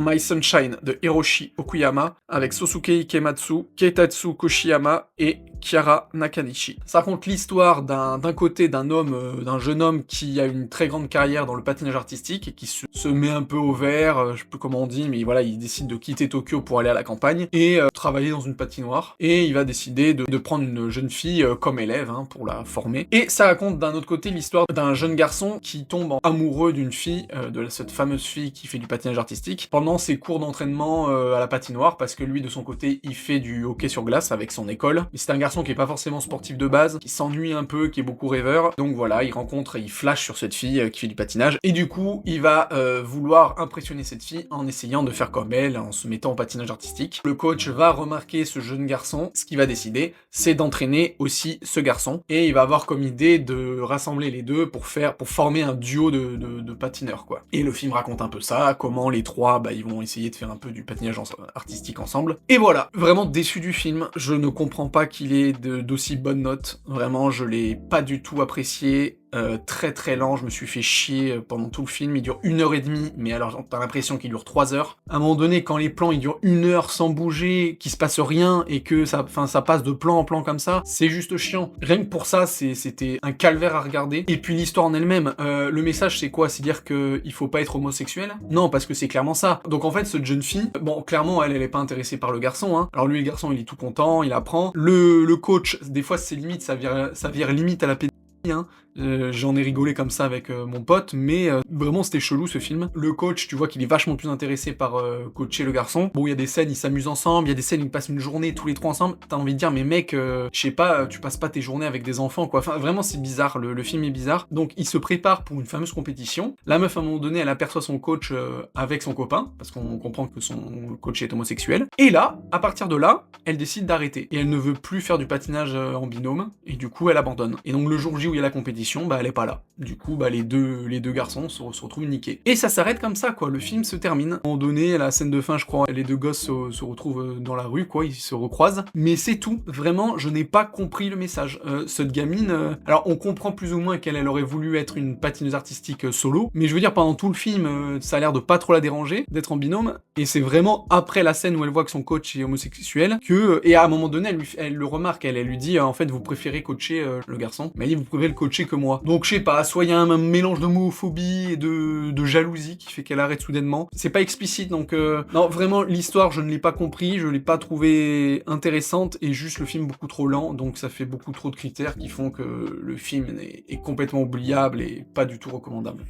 My Sunshine de Hiroshi Okuyama, avec Sosuke Ikematsu, Keitatsu Koshiyama et Kiara Nakanishi. Ça raconte l'histoire d'un côté d'un jeune homme qui a une très grande carrière dans le patinage artistique et qui se met un peu au vert, je sais plus comment on dit, mais voilà, il décide de quitter Tokyo pour aller à la campagne et travailler dans une patinoire. Et il va décider de prendre une jeune fille comme élève hein, pour la former. Et ça raconte d'un autre côté l'histoire d'un jeune garçon qui tombe amoureux d'une fille, cette fameuse fille qui fait du patinage artistique, pendant ses cours d'entraînement à la patinoire, parce que lui de son côté il fait du hockey sur glace avec son école. Mais c'est un garçon qui est pas forcément sportif de base, qui s'ennuie un peu, qui est beaucoup rêveur. Donc voilà, il flash sur cette fille qui fait du patinage, et du coup il va vouloir impressionner cette fille en essayant de faire comme elle, en se mettant au patinage artistique. Le coach va remarquer ce jeune garçon, ce qu'il va décider, c'est d'entraîner aussi ce garçon, et il va avoir comme idée de rassembler les deux pour former un duo de patineurs, quoi. Et le film raconte un peu ça, comment les trois, ils vont essayer de faire un peu du patinage artistique ensemble. Et voilà, vraiment déçu du film, je ne comprends pas qu'il ait d'aussi bonnes notes, vraiment, je l'ai pas du tout apprécié. Très très lent, je me suis fait chier pendant tout le film, il dure 1h30, mais alors t'as l'impression qu'il dure 3 heures. À un moment donné, quand les plans ils durent 1 heure sans bouger, qu'il se passe rien, et que ça passe de plan en plan comme ça, c'est juste chiant. Rien que pour ça, c'était un calvaire à regarder. Et puis l'histoire en elle-même, le message c'est quoi? C'est dire que il faut pas être homosexuel? Non, parce que c'est clairement ça. Donc en fait, cette jeune fille, bon, clairement, elle est pas intéressée par le garçon, hein. Alors lui, le garçon, il est tout content, il apprend. Le coach, des fois, c'est limite, ça vire limite à la pédophilie, hein. J'en ai rigolé comme ça avec mon pote, mais vraiment c'était chelou ce film. Le coach, tu vois qu'il est vachement plus intéressé par coacher le garçon. Bon, il y a des scènes, ils s'amusent ensemble, il y a des scènes, ils passent une journée tous les trois ensemble. T'as envie de dire, mais mec, je sais pas, tu passes pas tes journées avec des enfants, quoi. Enfin, vraiment, c'est bizarre, le film est bizarre. Donc, il se prépare pour une fameuse compétition. La meuf, à un moment donné, elle aperçoit son coach avec son copain, parce qu'on comprend que son coach est homosexuel. Et là, à partir de là, elle décide d'arrêter. Et elle ne veut plus faire du patinage en binôme, et du coup, elle abandonne. Et donc, le jour J où il y a la compétition, elle est pas là. Du coup, les deux garçons se retrouvent niqués. Et ça s'arrête comme ça, quoi. Le film se termine. À un moment donné, à la scène de fin, je crois, les deux gosses se retrouvent dans la rue, quoi. Ils se recroisent. Mais c'est tout. Vraiment, je n'ai pas compris le message. Cette gamine... Alors, on comprend plus ou moins qu'elle aurait voulu être une patineuse artistique solo. Mais je veux dire, pendant tout le film, ça a l'air de pas trop la déranger, d'être en binôme. Et c'est vraiment après la scène où elle voit que son coach est homosexuel que... Et à un moment donné, elle le remarque. Elle lui dit, en fait, vous préférez coacher le garçon. Mais elle dit, vous préférez le coacher que moi. Donc, je sais pas, soit il y a un mélange d'homophobie et de jalousie qui fait qu'elle arrête soudainement. C'est pas explicite, donc non, vraiment, l'histoire, je ne l'ai pas compris, je l'ai pas trouvée intéressante, et juste le film beaucoup trop lent, donc ça fait beaucoup trop de critères qui font que le film est complètement oubliable et pas du tout recommandable.